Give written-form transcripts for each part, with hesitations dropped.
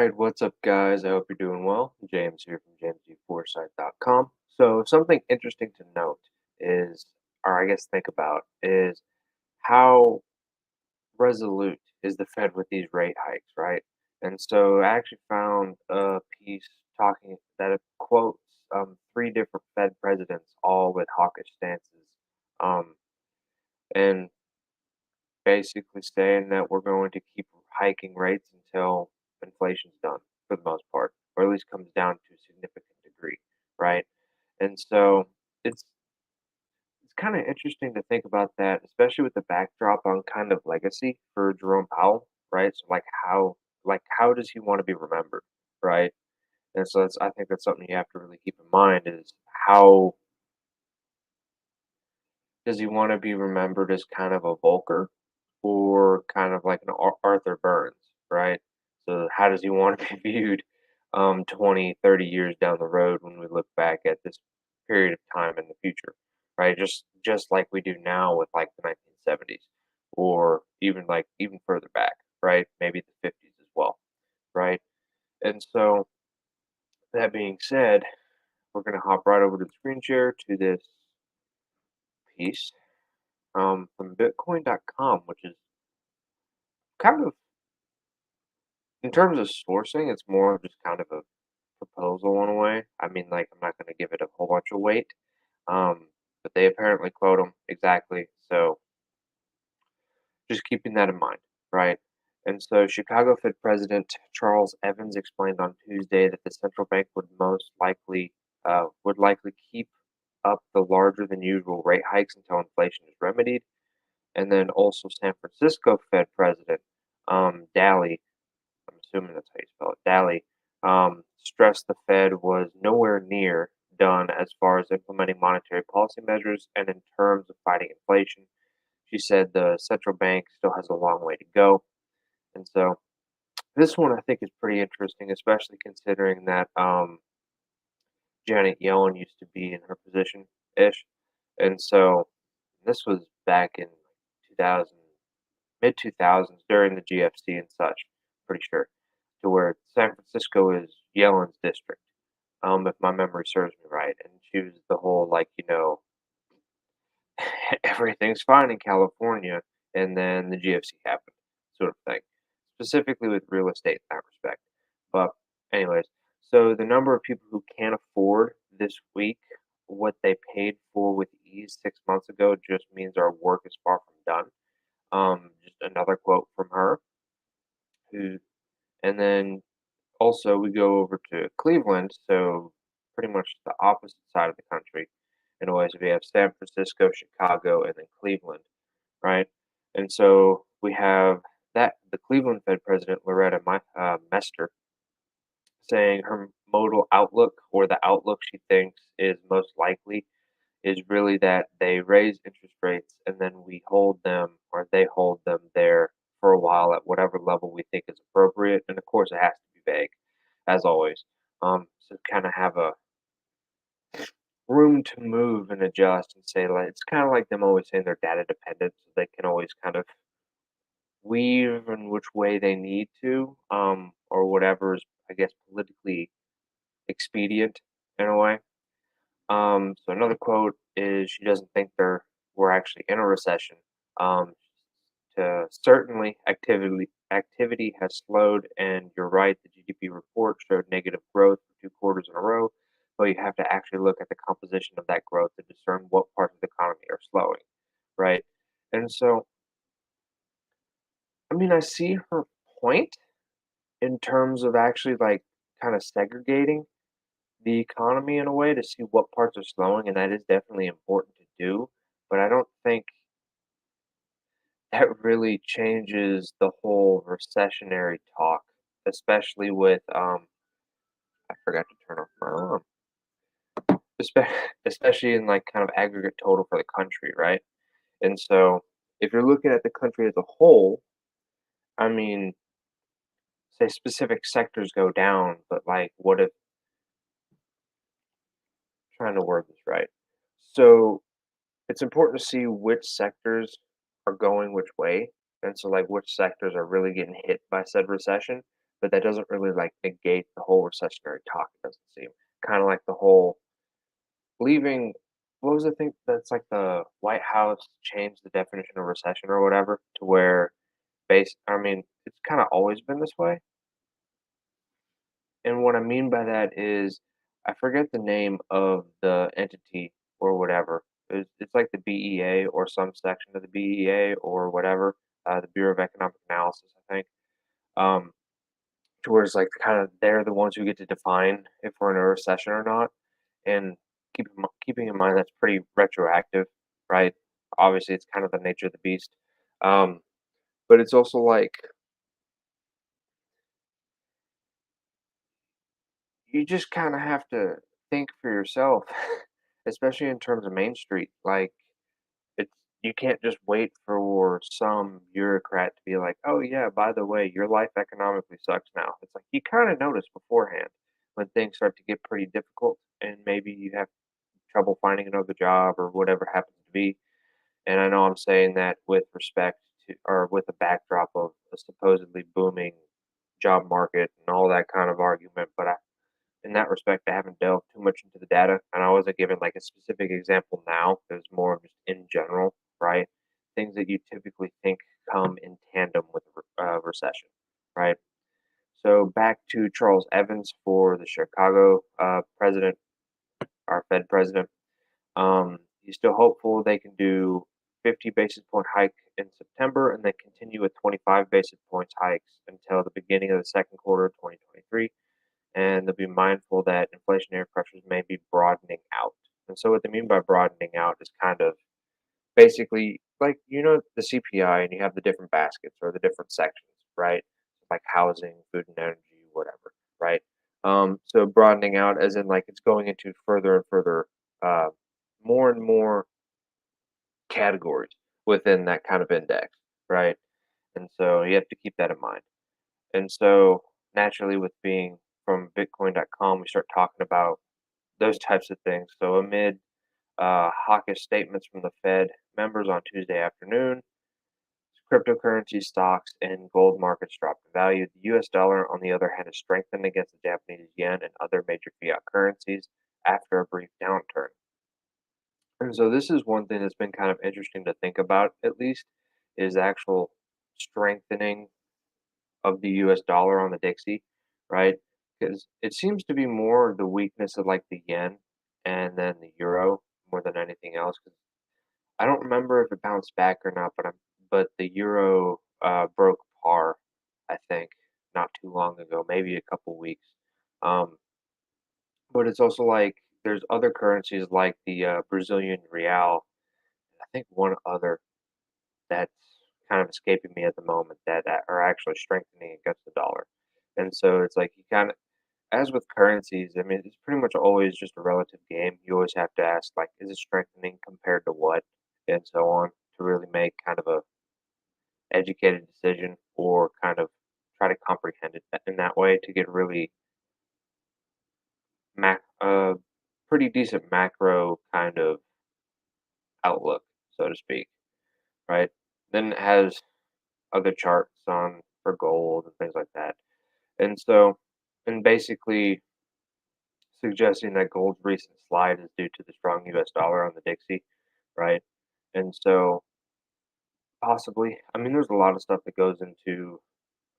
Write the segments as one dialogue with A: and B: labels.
A: Alright, what's up, guys? I hope you're doing well. James here from jamesforsythe.com. So, something interesting to note is, or I guess think about, is how resolute is the Fed with these rate hikes, right? And so, I actually found a piece talking that it quotes three different Fed presidents, all with hawkish stances, um, and basically saying that we're going to keep hiking rates until inflation's done for the most part, or at least comes down to a significant degree, right? And so it's kind of interesting to think about that, especially with the backdrop on kind of legacy for Jerome Powell, right? So like how does he want to be remembered, right? And so I think that's something you have to really keep in mind is how does he want to be remembered as kind of a Volcker or kind of like an Arthur Burns, right? So how does he want to be viewed 20, 30 years down the road when we look back at this period of time in the future, right? Just like we do now with like the 1970s or even further back, right? Maybe the 50s as well, right? And so that being said, we're going to hop right over to the screen share to this piece from Bitcoin.com, which is kind of in terms of sourcing, it's more of just kind of a proposal in a way. I mean, like, I'm not going to give it a whole bunch of weight, but they apparently quote them exactly. So just keeping that in mind, right? And so Chicago Fed President Charles Evans explained on Tuesday that the central bank would likely keep up the larger than usual rate hikes until inflation is remedied. And then also San Francisco Fed President Daly, I'm assuming that's how you spell it, Daly, stressed the Fed was nowhere near done as far as implementing monetary policy measures and in terms of fighting inflation. She said the central bank still has a long way to go. And so this one I think is pretty interesting, especially considering that Janet Yellen used to be in her position ish. And so this was back in 2000, mid 2000s during the GFC and such, pretty sure, to where San Francisco is Yellen's district, if my memory serves me right. And she was the whole, like, everything's fine in California, and then the GFC happened, sort of thing, specifically with real estate in that respect. But, anyways, so the number of people who can't afford this week what they paid for with ease 6 months ago just means our work is far from done. Just another quote from her, who, and then also we go over to Cleveland, so pretty much the opposite side of the country. In a way, so we have San Francisco, Chicago, and then Cleveland, right? And so we have that the Cleveland Fed President Mester saying her modal outlook, or the outlook she thinks is most likely, is really that they raise interest rates and then we hold them, or they hold them there for a while at whatever level we think is appropriate. And of course, it has to be vague, as always. So kind of have a room to move and adjust and say, like, it's kind of like them always saying they're data dependent, so they can always kind of weave in which way they need to, or whatever is, I guess, politically expedient in a way. So another quote is she doesn't think we're actually in a recession. Um, Certainly activity has slowed, and you're right. The GDP report showed negative growth for 2 quarters in a row, but you have to actually look at the composition of that growth to discern what parts of the economy are slowing, right? And so, I mean, I see her point in terms of actually like kind of segregating the economy in a way to see what parts are slowing, and that is definitely important to do. But I don't think that really changes the whole recessionary talk, especially with I forgot to turn off my alarm. Espe- Especially in like kind of aggregate total for the country, right? And so if you're looking at the country as a whole, I mean, say specific sectors go down, but like what if trying to word this right? So it's important to see which sectors are going which way, and so like which sectors are really getting hit by said recession. but that doesn't really like negate the whole recessionary talk. It doesn't seem kind of like the whole leaving. What was the thing that's like the White House changed the definition of recession or whatever to where I mean, it's kind of always been this way. And what I mean by that is, I forget the name of the entity or whatever. It's like the BEA or some section of the BEA or whatever, the Bureau of Economic Analysis, I think. Um, to where it's like kind of they're the ones who get to define if we're in a recession or not. And keeping in mind that's pretty retroactive, right? Obviously, it's kind of the nature of the beast. Um, but it's also like you just kind of have to think for yourself, especially in terms of Main Street. Like, it's you can't just wait for some bureaucrat to be like, "Oh yeah, by the way, your life economically sucks now." It's like you kind of notice beforehand when things start to get pretty difficult, and maybe you have trouble finding another job or whatever happens to be. And I know I'm saying that with respect to, or with a backdrop of a supposedly booming job market and all that kind of argument, but in that respect, I haven't delved too much into the data, and I wasn't given like a specific example now. It was more just in general, right? Things that you typically think come in tandem with a recession, right? So back to Charles Evans for the Chicago president, our Fed president. He's still hopeful they can do 50 basis point hike in September and then continue with 25 basis points hikes until the beginning of the second quarter of 2023, and they'll be mindful that inflationary pressures may be broadening out. And so, what they mean by broadening out is kind of basically like the CPI, and you have the different baskets or the different sections, right? Like housing, food and energy, whatever, right? So broadening out, as in like it's going into further and further, uh, more and more categories within that kind of index, right? And so you have to keep that in mind. And so naturally, with being from Bitcoin.com, we start talking about those types of things. So amid hawkish statements from the Fed members on Tuesday afternoon, cryptocurrency stocks and gold markets dropped in value. The U.S. dollar, on the other hand, has strengthened against the Japanese yen and other major fiat currencies after a brief downturn. And so this is one thing that's been kind of interesting to think about, at least, is the actual strengthening of the US dollar on the Dixie, right? Because it seems to be more the weakness of like the yen and then the euro more than anything else. 'Cause I don't remember if it bounced back or not, but the euro broke par, I think, not too long ago, maybe a couple weeks. Um, but it's also like there's other currencies like the Brazilian real. I think one other that's kind of escaping me at the moment that are actually strengthening against the dollar. And so it's like you kind of, as with currencies, I mean, it's pretty much always just a relative game. You always have to ask, like, is it strengthening compared to what, and so on, to really make kind of a educated decision or kind of try to comprehend it in that way to get really pretty decent macro kind of outlook, so to speak, right? Then it has other charts on for gold and things like that. And so, and basically suggesting that gold's recent slide is due to the strong US dollar on the Dixie, right? And so, possibly, I mean, there's a lot of stuff that goes into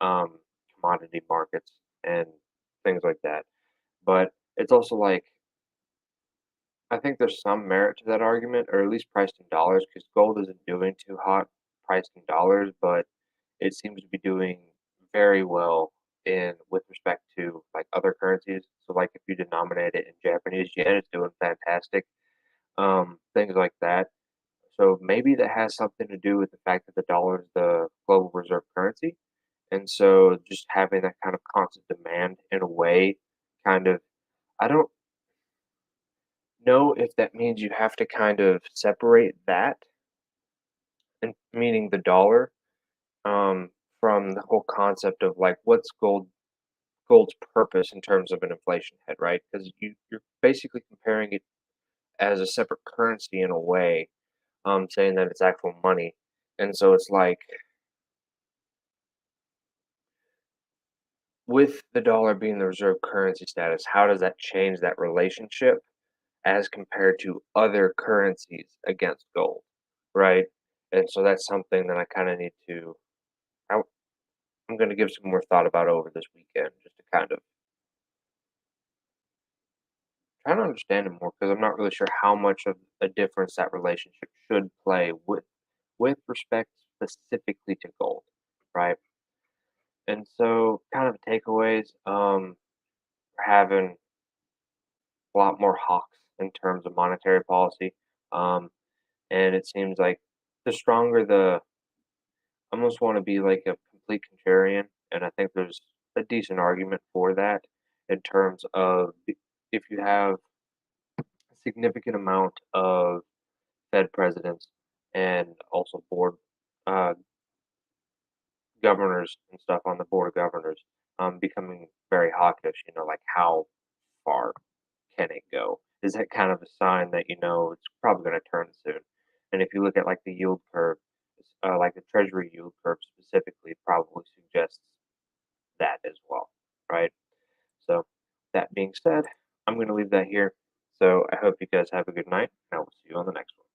A: um, commodity markets and things like that. But it's also like, I think there's some merit to that argument, or at least priced in dollars, because gold isn't doing too hot priced in dollars, but it seems to be doing very well in with respect to like other currencies. So like if you denominate it in Japanese yen, it's doing fantastic. Things like that. So maybe that has something to do with the fact that the dollar is the global reserve currency. And so just having that kind of constant demand in a way kind of I don't know if that means you have to kind of separate that and meaning the dollar um from the whole concept of like what's gold's purpose in terms of an inflation head, right? Because you're basically comparing it as a separate currency in a way, saying that it's actual money. And so it's like with the dollar being the reserve currency status, how does that change that relationship as compared to other currencies against gold, right? And so that's something that I kind of need to. I, I'm going to give some more thought about over this weekend, just to kind of try to understand it more, because I'm not really sure how much of a difference that relationship should play with respect specifically to gold, right? And so, kind of takeaways, we're having a lot more hawks in terms of monetary policy, um, and it seems like the stronger the I almost want to be like a complete contrarian, and I think there's a decent argument for that in terms of if you have a significant amount of Fed presidents and also board uh, governors and stuff on the board of governors becoming very hawkish, like how far can it go? Is that kind of a sign that it's probably going to turn soon? And if you look at like the yield curve, like the Treasury yield curve specifically, probably suggests that as well, right? So that being said, I'm going to leave that here. So I hope you guys have a good night, and I will see you on the next one.